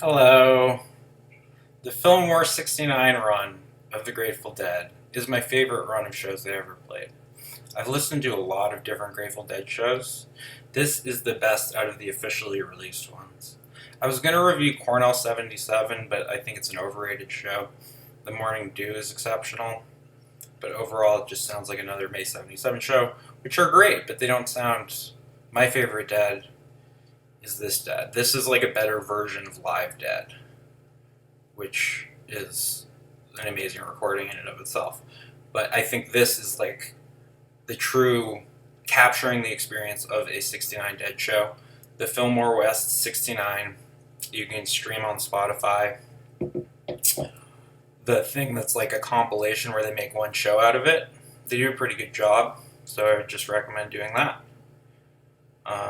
Hello. The Fillmore 69 run of the Grateful Dead is my favorite run of shows they ever played. I've listened to a lot of different Grateful Dead shows. This is the best out of the officially released ones. I was going to review Cornell 77, but I think it's an overrated show. The Morning Dew is exceptional, but overall it just sounds like another May 77 show, which are great, but they don't sound... My favorite Dead is this Dead. This is like a better version of Live Dead, which is an amazing recording in and of itself. But I think this is like the true capturing the experience of a 69 Dead show. The Fillmore West 69, you can stream on Spotify. The thing that's like a compilation where they make one show out of it. They do a pretty good job, so I would just recommend doing that.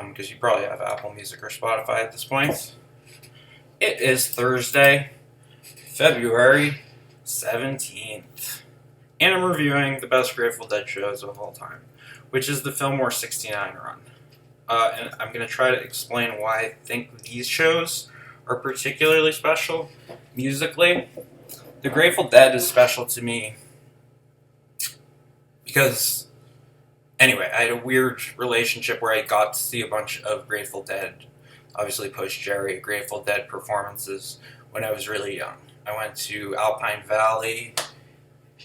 Because you probably have Apple Music or Spotify at this point. It is Thursday, February 17th, and I'm reviewing the best Grateful Dead shows of all time, which is the Fillmore 69 run. And I'm going to try to explain why I think these shows are particularly special musically. The Grateful Dead is special to me because, anyway, I had a weird relationship where I got to see a bunch of Grateful Dead, obviously post-Jerry, Grateful Dead performances when I was really young. I went to Alpine Valley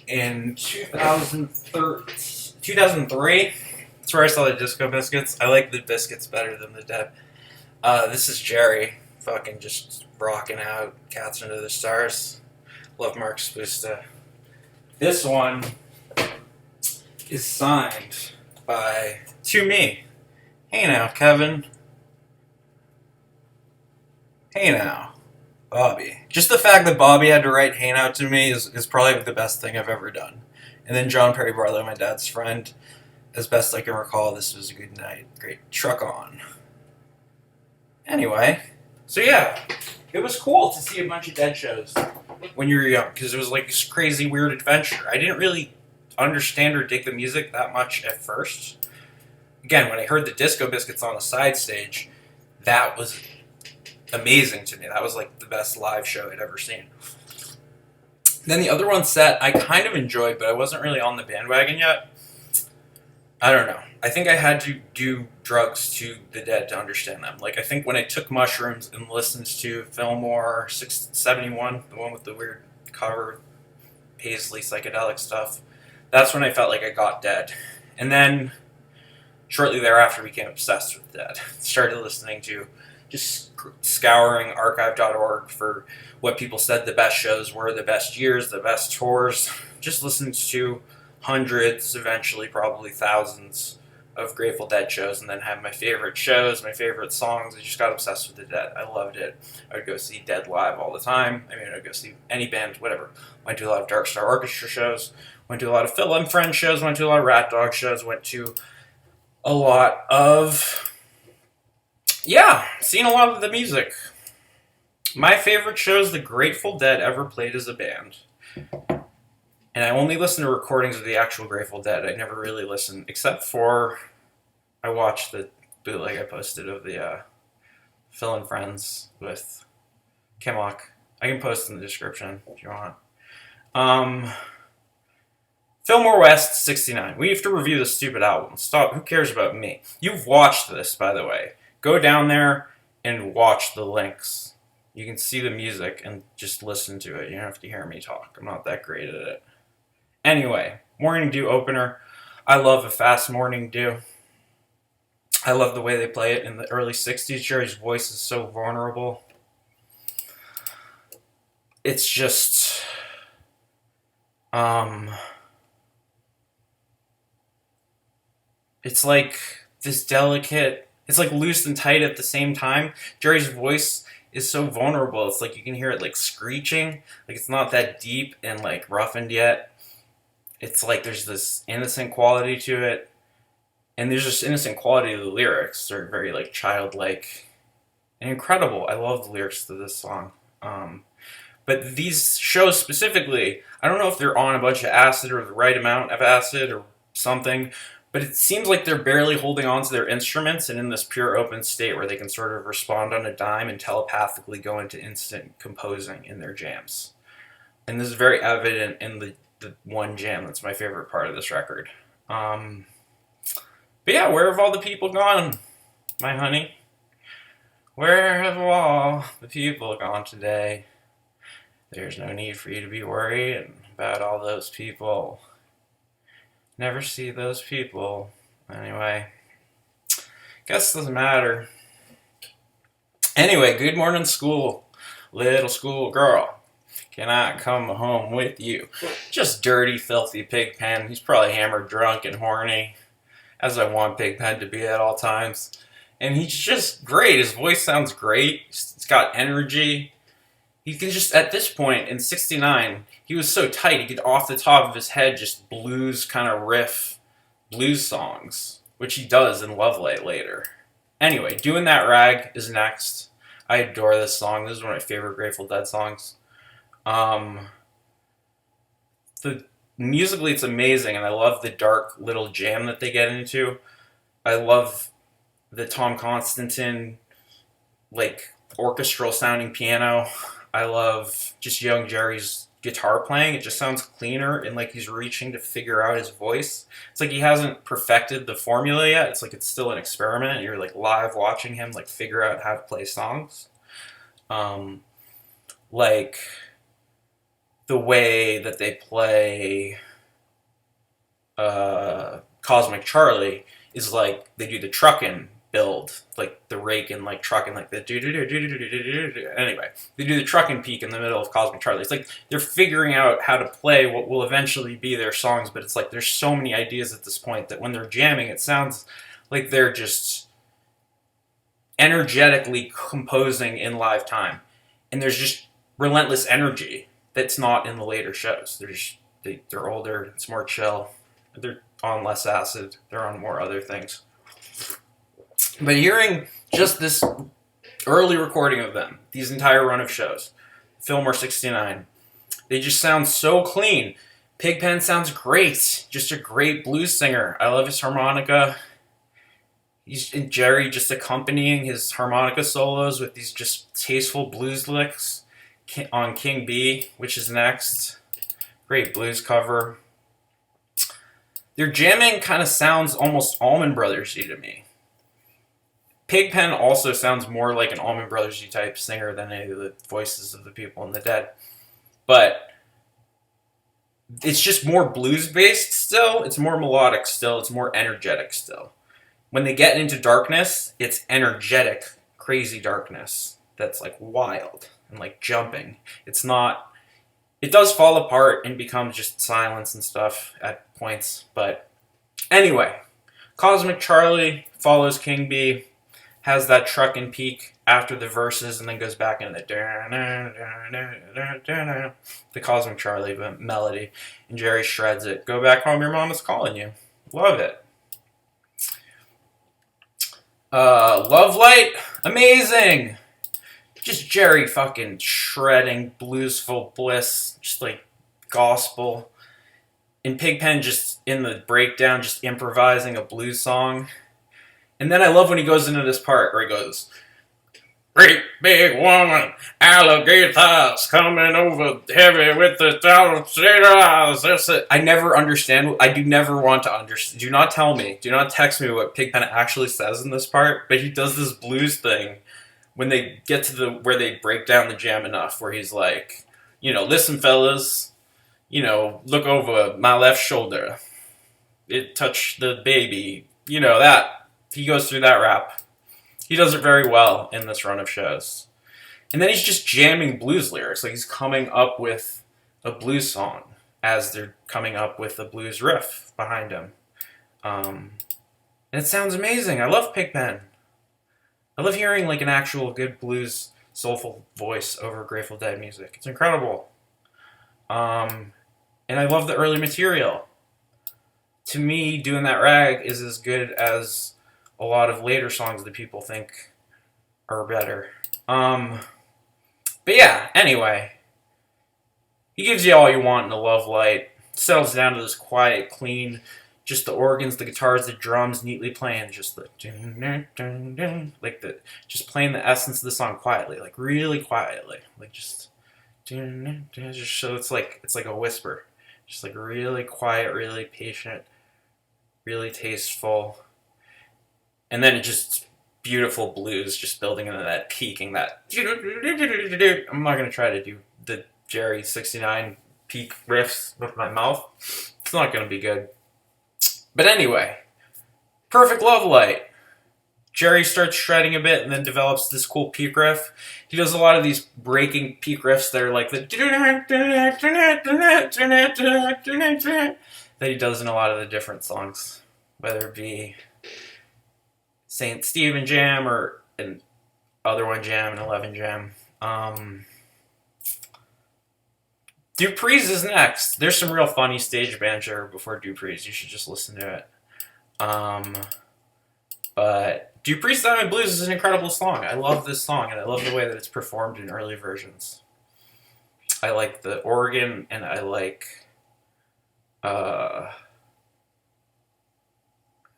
in 2003. That's where I saw the Disco Biscuits. I like the Biscuits better than the Dead. This is Jerry, fucking just rocking out Cats Under the Stars. Love Mark Spusta. This one is signed to me. Hey now, Kevin. Hey now, Bobby. Just the fact that Bobby had to write "Hey now" to me is probably the best thing I've ever done. And then John Perry Barlow, my dad's friend, as best I can recall, this was a good night. Great. Truck on. Anyway, so yeah, it was cool to see a bunch of Dead shows when you were young, because it was like this crazy, weird adventure. I didn't really understand or dig the music that much at first. Again, when I heard the Disco Biscuits on the side stage, that was amazing to me. That was like the best live show I'd ever seen. Then the other one set I kind of enjoyed, but I wasn't really on the bandwagon yet. I don't know. I think I had to do drugs to the Dead to understand them. Like, I think when I took mushrooms and listened to Fillmore 71, the one with the weird cover, paisley psychedelic stuff, that's when I felt like I got Dead. And then, shortly thereafter, became obsessed with Dead. Started listening to, just scouring archive.org for what people said the best shows were, the best years, the best tours. Just listened to hundreds, eventually probably thousands of Grateful Dead shows, and then had my favorite shows, my favorite songs. I just got obsessed with the Dead. I loved it. I would go see Dead live all the time. I mean, I would go see any band, whatever. Went to a lot of Darkstar Orchestra shows, went to a lot of Phil and Friends shows, went to a lot of Rat Dog shows, went to a lot of... yeah, seen a lot of the music. My favorite shows the Grateful Dead ever played as a band. And I only listen to recordings of the actual Grateful Dead. I never really listened, except for I watched the bootleg I posted of the Phil and Friends with Kimock. I can post in the description if you want. Fillmore West 69. We have to review this stupid album. Stop. Who cares about me? You've watched this, by the way. Go down there and watch the links. You can see the music and just listen to it. You don't have to hear me talk. I'm not that great at it. Anyway, Morning Dew opener. I love a fast Morning Dew. I love the way they play it in the early 60s. Jerry's voice is so vulnerable. It's just... it's like this delicate... it's like loose and tight at the same time. Jerry's voice is so vulnerable. It's like you can hear it like screeching. Like it's not that deep and like roughened yet. It's like there's this innocent quality to it. And there's just innocent quality to the lyrics. They're very like childlike and incredible. I love the lyrics to this song. But these shows specifically, I don't know if they're on a bunch of acid or the right amount of acid or something, but it seems like they're barely holding on to their instruments and in this pure open state where they can sort of respond on a dime and telepathically go into instant composing in their jams. And this is very evident in the one jam that's my favorite part of this record. But yeah, where have all the people gone, my honey? Where have all the people gone today? There's no need for you to be worried about all those people. Never see those people. Anyway, guess it doesn't matter. Anyway, good morning, school. Little school girl, can I come home with you? Just dirty, filthy Pigpen. He's probably hammered, drunk, and horny, as I want Pigpen to be at all times. And he's just great. His voice sounds great. He's got energy. He can just, at this point, in 69, he was so tight, he could, off the top of his head, just blues kind of riff blues songs, which he does in Love Light later. Anyway, Doing That Rag is next. I adore this song. This is one of my favorite Grateful Dead songs. Musically, it's amazing, and I love the dark little jam that they get into. I love the Tom Constantine, like, orchestral sounding piano. I love just young Jerry's guitar playing. It just sounds cleaner and like he's reaching to figure out his voice. It's like he hasn't perfected the formula yet. It's like it's still an experiment and you're like live watching him like figure out how to play songs. Like the way that they play Cosmic Charlie is like they do the truckin' build, like the rake and like trucking, like the do. Anyway, they do the trucking peak in the middle of Cosmic Charlie. It's like they're figuring out how to play what will eventually be their songs, but it's like there's so many ideas at this point that when they're jamming, it sounds like they're just energetically composing in live time, and there's just relentless energy that's not in the later shows. They're older, it's more chill, they're on less acid, they're on more other things. But hearing just this early recording of them, these entire run of shows, Fillmore 69, they just sound so clean. Pigpen sounds great, just a great blues singer. I love his harmonica. And Jerry just accompanying his harmonica solos with these just tasteful blues licks on King B, which is next. Great blues cover. Their jamming kind of sounds almost Allman Brothers-y to me. Pigpen also sounds more like an Allman Brothers-y type singer than any of the voices of the people in the Dead. But it's just more blues-based still. It's more melodic still. It's more energetic still. When they get into darkness, it's energetic, crazy darkness that's like wild and like jumping. It's not... It does fall apart and becomes just silence and stuff at points. But anyway, Cosmic Charlie follows King B, has that truck and peak after the verses, and then goes back into the Cosmic Charlie melody, and Jerry shreds it. Go back home, your mama's calling you. Love it. Love Light, amazing. Just Jerry fucking shredding bluesful bliss, just like gospel. And Pigpen just in the breakdown, just improvising a blues song. And then I love when he goes into this part where he goes, "Great big woman, alligators coming over heavy with the $1,000." I never understand. I do never want to understand. Do not tell me. Do not text me what Pigpen actually says in this part. But he does this blues thing when they get to where they break down the jam enough, where he's like, listen, fellas, look over my left shoulder. It touched the baby. That. He goes through that rap. He does it very well in this run of shows. And then he's just jamming blues lyrics. Like he's coming up with a blues song as they're coming up with a blues riff behind him. And it sounds amazing. I love Pigpen. I love hearing like an actual good blues, soulful voice over Grateful Dead music. It's incredible. And I love the early material. To me, Doing That Rag is as good as a lot of later songs that people think are better. But yeah, anyway. He gives you all you want in a Love Light. Settles down to this quiet, clean, just the organs, the guitars, the drums neatly playing, just the like the just playing the essence of the song quietly, like really quietly, like just so it's like a whisper, just like really quiet, really patient, really tasteful, and then it just beautiful blues just building into that peaking that. I'm not gonna try to do the Jerry 69 peak riffs with my mouth. It's not gonna be good. But anyway, Perfect Love Light. Jerry starts shredding a bit and then develops this cool peak riff. He does a lot of these breaking peak riffs that are like the that he does in a lot of the different songs, whether it be St. Stephen Jam or an other one jam and 11 Jam. Dupree's is next. There's some real funny stage banter before Dupree's. You should just listen to it. But Dupree's Diamond Blues is an incredible song. I love this song, and I love the way that it's performed in early versions. I like the organ, and I like... I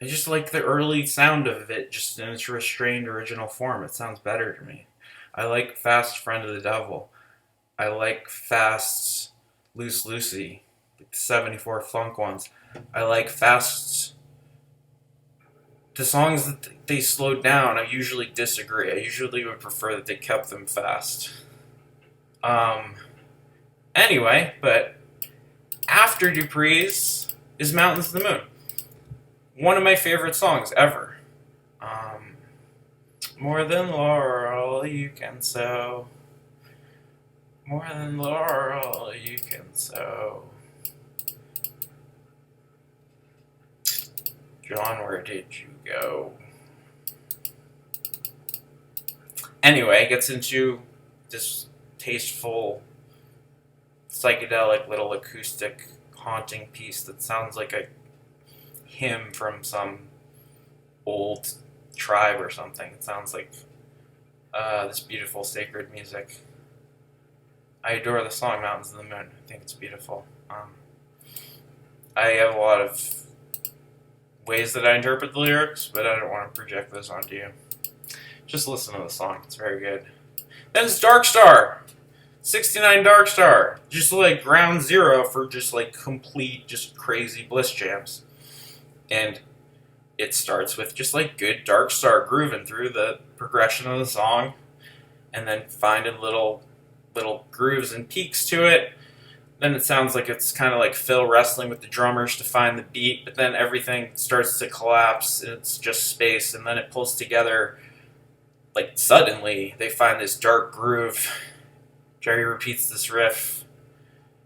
just like the early sound of it, just in its restrained original form. It sounds better to me. I like Fast Friend of the Devil. I like Fast Loose Lucy, the 74 funk ones. I like Fast... The songs that they slowed down, I usually disagree. I usually would prefer that they kept them fast. Anyway, but after Dupree's is Mountains of the Moon. One of my favorite songs ever. More than laurel you can sow. More than laurel you can sow. John, where did you go? Anyway, gets into this tasteful, psychedelic little acoustic haunting piece that sounds like a hymn from some old tribe or something. It sounds like this beautiful sacred music. I adore the song Mountains of the Moon. I think it's beautiful. I have a lot of ways that I interpret the lyrics, but I don't want to project those onto you. Just listen to the song. It's very good. Then it's Darkstar. 69 Darkstar. Just like ground zero for just like complete, just crazy bliss jams. And it starts with just like good Darkstar grooving through the progression of the song, and then finding little grooves and peaks to it. Then it sounds like it's kind of like Phil wrestling with the drummers to find the beat, but then everything starts to collapse and it's just space, and then it pulls together. Like suddenly they find this dark groove. Jerry repeats this riff,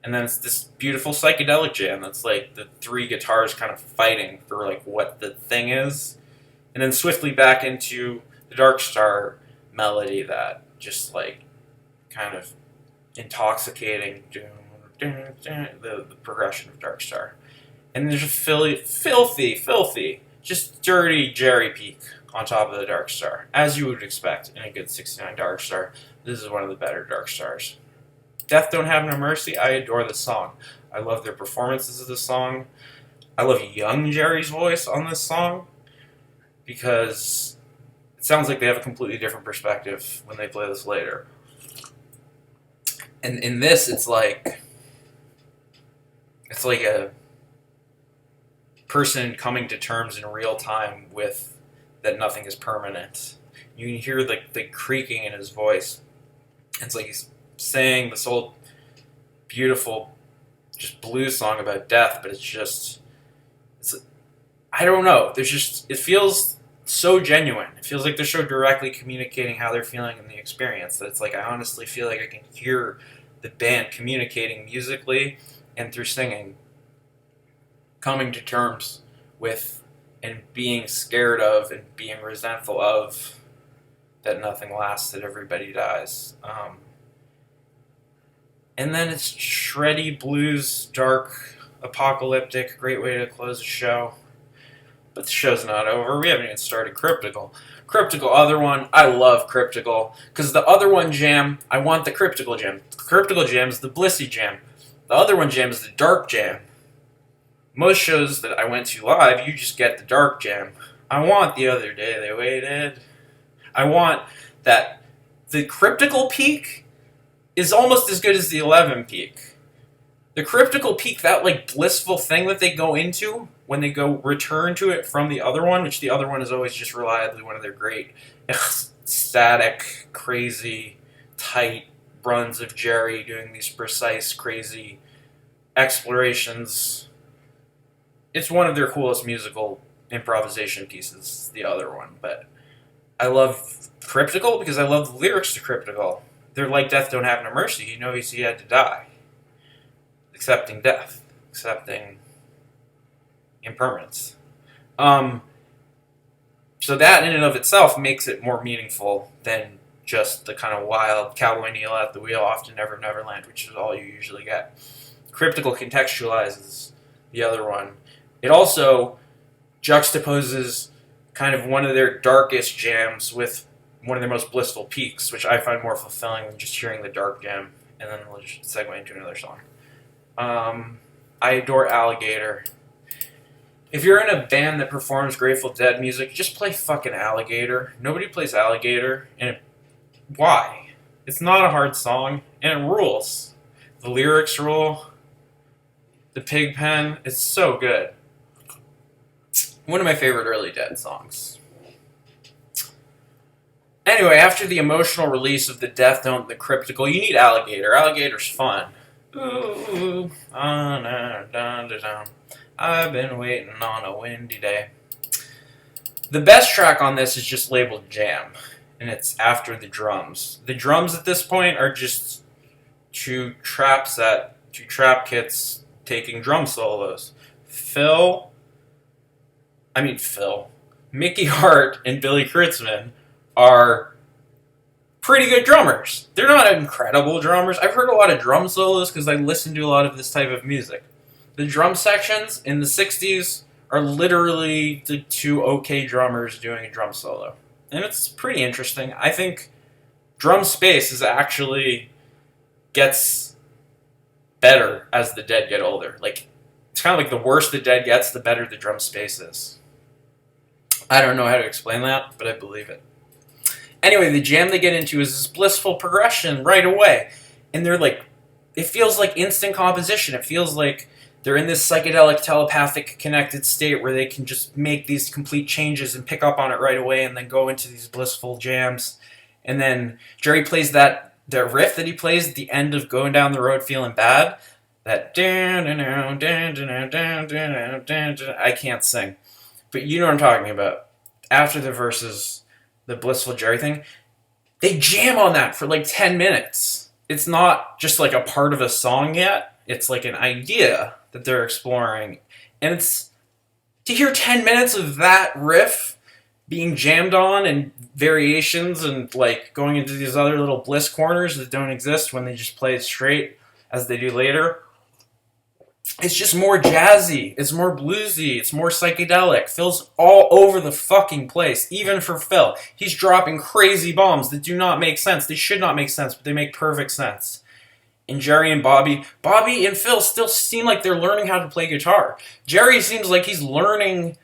and then it's this beautiful psychedelic jam that's like the three guitars kind of fighting for like what the thing is, and then swiftly back into the Darkstar melody that just like kind of intoxicating the progression of Darkstar. And there's a filthy, just dirty Jerry peak on top of the Darkstar, as you would expect in a good 69 Darkstar. This is one of the better Darkstars. Death Don't Have No Mercy, I adore this song. I love their performances of the song. I love young Jerry's voice on this song, because it sounds like they have a completely different perspective when they play this later. And in this, it's like a person coming to terms in real time with that nothing is permanent. You can hear the creaking in his voice. It's like he's saying this old beautiful just blues song about death, but I don't know. It feels so genuine. It feels like they're so directly communicating how they're feeling in the experience that it's like I honestly feel like I can hear the band communicating musically and through singing, coming to terms with and being scared of and being resentful of that nothing lasts, that everybody dies. And then it's shreddy blues, dark, apocalyptic, great way to close a show. But the show's not over. We haven't even started Cryptical. Cryptical, other one, I love Cryptical. Because the other one jam, I want the Cryptical jam. The Cryptical jam is the Blissy jam. The other one jam is the Dark jam. Most shows that I went to live, you just get the dark jam. I want The Other Day They Waited. I want that. The cryptical peak is almost as good as the 11 peak. The cryptical peak, that like blissful thing that they go into when they go return to it from the other one, which the other one is always just reliably one of their great static, crazy, tight runs of Jerry doing these precise, crazy explorations. It's one of their coolest musical improvisation pieces, the other one. But I love Cryptical because I love the lyrics to Cryptical. They're like Death Don't Have No Mercy. He knows he had to die. Accepting death. Accepting impermanence. So that in and of itself makes it more meaningful than just the kind of wild cowboy kneel at the wheel, often never Neverland, which is all you usually get. Cryptical contextualizes the other one. It also juxtaposes kind of one of their darkest jams with one of their most blissful peaks, which I find more fulfilling than just hearing the dark jam. And then we'll just segue into another song. I adore Alligator. If you're in a band that performs Grateful Dead music, just play fucking Alligator. Nobody plays Alligator, and why? It's not a hard song, and it rules. The lyrics rule. The pig pen, it's so good. One of my favorite early Dead songs. Anyway, after the emotional release of the Death Note and the Cryptical, you need Alligator. Alligator's fun. Ooh, I've been waiting on a windy day. The best track on this is just labeled Jam, and it's after the drums. The drums at this point are just two trap kits taking drum solos. Mickey Hart and Billy Kritzman are pretty good drummers. They're not incredible drummers. I've heard a lot of drum solos because I listen to a lot of this type of music. The drum sections in the 60s are literally the two okay drummers doing a drum solo. And it's pretty interesting. I think drum space is actually gets better as the Dead get older. Like, it's kind of like the worse the Dead gets, the better the drum space is. I don't know how to explain that, but I believe it. Anyway, the jam they get into is this blissful progression right away. And they're like, it feels like instant composition. It feels like they're in this psychedelic, telepathic, connected state where they can just make these complete changes and pick up on it right away and then go into these blissful jams. And then Jerry plays that riff that he plays at the end of Going Down the Road Feeling Bad. That I can't sing. But you know what I'm talking about. After the verses, the blissful Jerry thing, they jam on that for like 10 minutes. It's not just like a part of a song yet. It's like an idea that they're exploring. And it's to hear 10 minutes of that riff being jammed on and variations and like going into these other little bliss corners that don't exist when they just play it straight as they do later. It's just more jazzy, it's more bluesy, it's more psychedelic. Phil's all over the fucking place, even for Phil. He's dropping crazy bombs that do not make sense. They should not make sense, but they make perfect sense. And Jerry and Bobby and Phil still seem like they're learning how to play guitar. Jerry seems like he's learning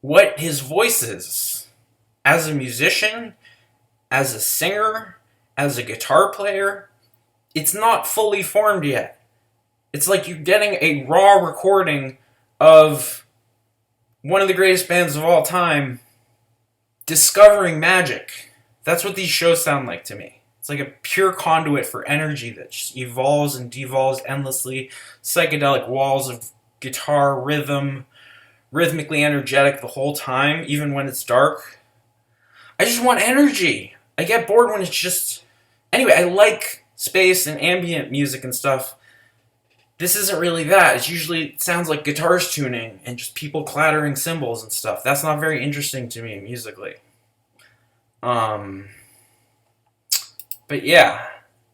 what his voice is. As a musician, as a singer, as a guitar player, it's not fully formed yet. It's like you're getting a raw recording of one of the greatest bands of all time discovering magic. That's what these shows sound like to me. It's like a pure conduit for energy that just evolves and devolves endlessly. Psychedelic walls of guitar, rhythm, rhythmically energetic the whole time, even when it's dark. I just want energy. I get bored when it's just... Anyway, I like space and ambient music and stuff. This isn't really that. It sounds like guitars tuning and just people clattering cymbals and stuff. That's not very interesting to me musically. But yeah.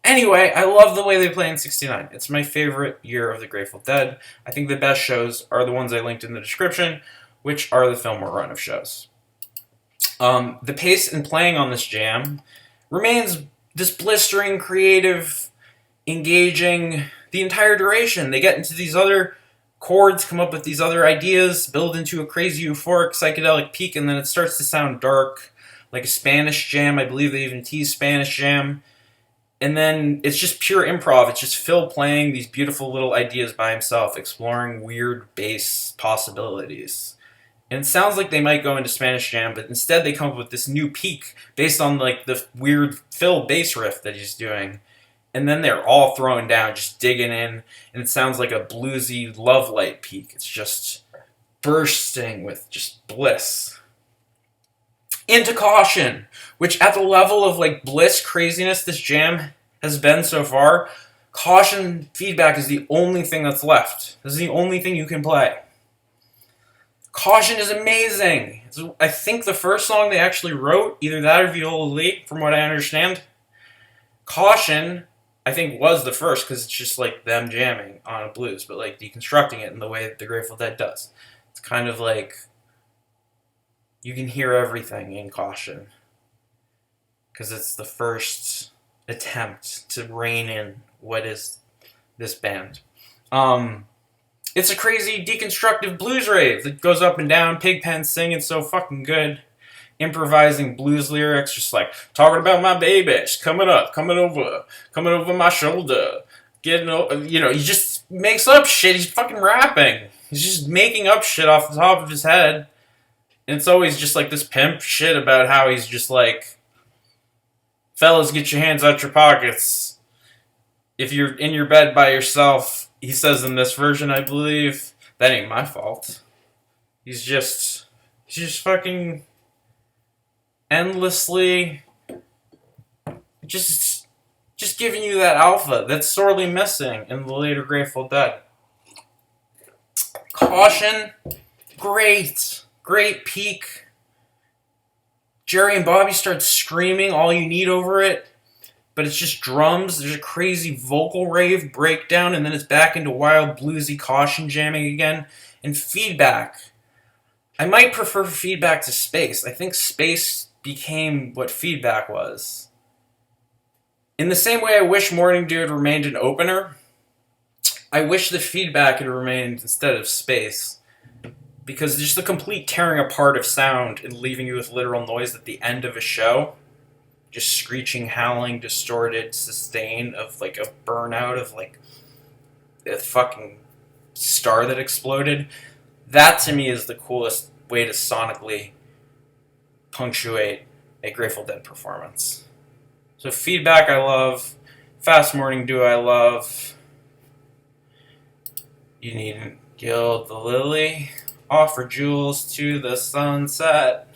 Anyway, I love the way they play in '69. It's my favorite year of the Grateful Dead. I think the best shows are the ones I linked in the description, which are the Fillmore run of shows. The pace and playing on this jam remains this blistering, creative, engaging... The entire duration, they get into these other chords, come up with these other ideas, build into a crazy euphoric psychedelic peak, and then it starts to sound dark, like a Spanish jam. I believe they even tease Spanish jam. And then it's just pure improv. It's just Phil playing these beautiful little ideas by himself, exploring weird bass possibilities. And it sounds like they might go into Spanish jam, but instead they come up with this new peak based on like the weird Phil bass riff that he's doing. And then they're all throwing down, just digging in, and it sounds like a bluesy love light peak. It's just bursting with just bliss. Into Caution, which at the level of like bliss craziness this jam has been so far, Caution feedback is the only thing that's left. This is the only thing you can play. Caution is amazing. It's, I think the first song they actually wrote, either that or Viola Lee, from what I understand. Caution, I think, was the first because it's just like them jamming on a blues, but like deconstructing it in the way that the Grateful Dead does. It's kind of like you can hear everything in Caution because it's the first attempt to rein in what is this band. It's a crazy deconstructive blues rave that goes up and down, Pigpen singing so fucking good, improvising blues lyrics, just like talking about my baby, she's coming up, coming over my shoulder, getting over, you know, he just makes up shit. He's fucking rapping. He's just making up shit off the top of his head. And it's always just like this pimp shit about how he's just like, fellas, get your hands out your pockets. If you're in your bed by yourself, he says in this version, I believe, that ain't my fault. He's just fucking endlessly just giving you that alpha that's sorely missing in the later Grateful Dead. Caution, great peak. Jerry and Bobby start screaming all you need over it, but it's just drums. There's a crazy vocal rave breakdown, and then it's back into wild bluesy Caution jamming again. And feedback. I might prefer feedback to space. I think space became what feedback was. In the same way I wish Morning Dew had remained an opener, I wish the feedback had remained instead of space. Because just the complete tearing apart of sound and leaving you with literal noise at the end of a show, just screeching, howling, distorted sustain of like a burnout of like a fucking star that exploded, that to me is the coolest way to sonically punctuate a Grateful Dead performance. So feedback I love, Fast Morning Dew I love, You Needn't Gild the Lily, Offer jewels to the sunset,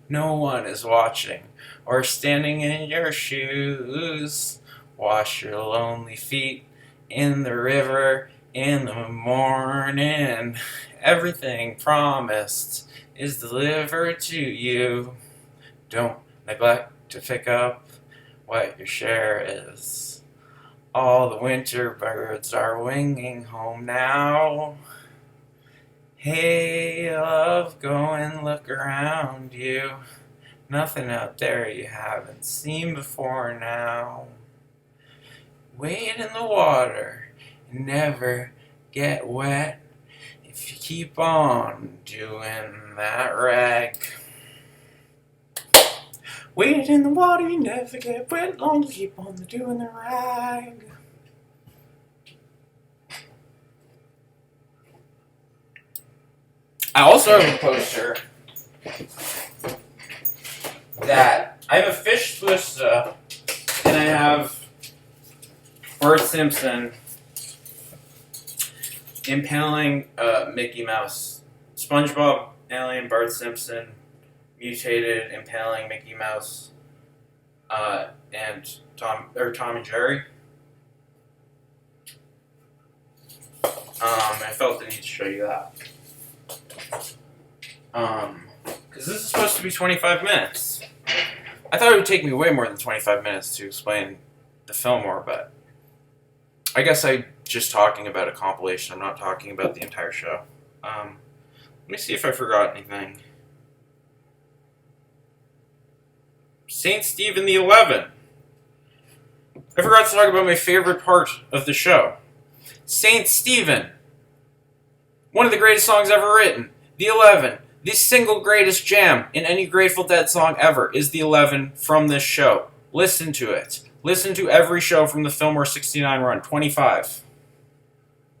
no one is watching or standing in your shoes, wash your lonely feet in the river in the morning, everything promised is delivered to you, don't neglect to pick up what your share is, all the winter birds are winging home now. Hey, love, go and look around you. Nothing out there you haven't seen before now. Wade in the water and never get wet if you keep on doing that rag. Wade in the water, you never get wet, long you keep on doing the rag. I also have a poster that I have a fish twista, and I have Bart Simpson impaling Mickey Mouse. SpongeBob, alien, Bart Simpson, mutated, impaling Mickey Mouse, and Tom and Jerry. I felt the need to show you that. Because this is supposed to be 25 minutes. I thought it would take me way more than 25 minutes to explain the Fillmore, but I guess I'm just talking about a compilation. I'm not talking about the entire show. Let me see if I forgot anything. St. Stephen the 11. I forgot to talk about my favorite part of the show. St. Stephen. One of the greatest songs ever written. The 11. The single greatest jam in any Grateful Dead song ever is the 11 from this show. Listen to it. Listen to every show from the Fillmore 69 run. 25.